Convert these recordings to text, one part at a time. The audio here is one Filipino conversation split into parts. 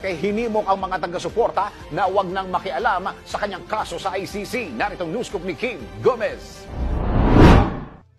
kay hinimok ang mga taga-suporta na huwag nang makialam sa kanyang kaso sa ICC. Naritong news scoop ni Kim Gomez.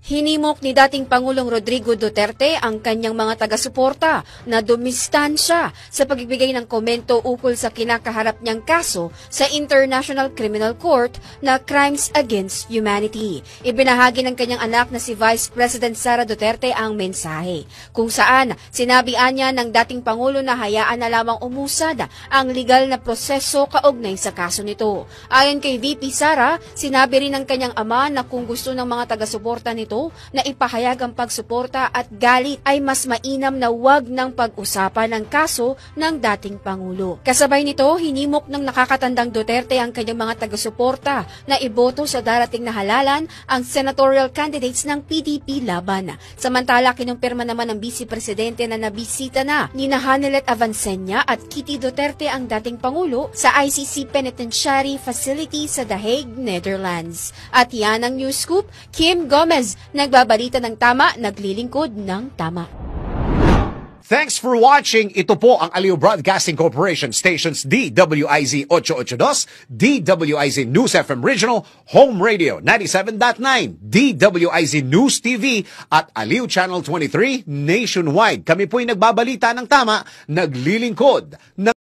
Hinimok ni dating Pangulong Rodrigo Duterte ang kanyang mga taga-suporta na dumistansya sa pagbibigay ng komento ukol sa kinakaharap niyang kaso sa International Criminal Court na Crimes Against Humanity. Ibinahagi ng kanyang anak na si Vice President Sara Duterte ang mensahe, kung saan sinabihan niya ng dating Pangulo na hayaan na lamang umusad ang legal na proseso kaugnay sa kaso nito. Ayon kay VP Sara, sinabi rin ng kanyang ama na kung gusto ng mga taga-suporta nito na ipahayag ang pagsuporta at galit ay mas mainam na wag ng pag-usapan ng kaso ng dating Pangulo. Kasabay nito, hinimok ng nakakatandang Duterte ang kanyang mga taga-suporta na iboto sa darating na halalan ang senatorial candidates ng PDP laban. Samantala, kinumpirma naman ng Vice Presidente na nabisita na ni Hanelet Avancenia at Kitty Duterte ang dating Pangulo sa ICC Penitentiary Facility sa The Hague, Netherlands. At yan ang news scoop, Kim Gomez. Nagbabalita ng tama, naglilingkod ng tama. Thanks for watching. Ito po ang Aliw Broadcasting Corporation stations DWIZ 882, DWIZ News FM Regional, Home Radio 97.9, DWIZ News TV at Aliw Channel 23 nationwide. Kami po'y nagbabalita ng tama, naglilingkod ng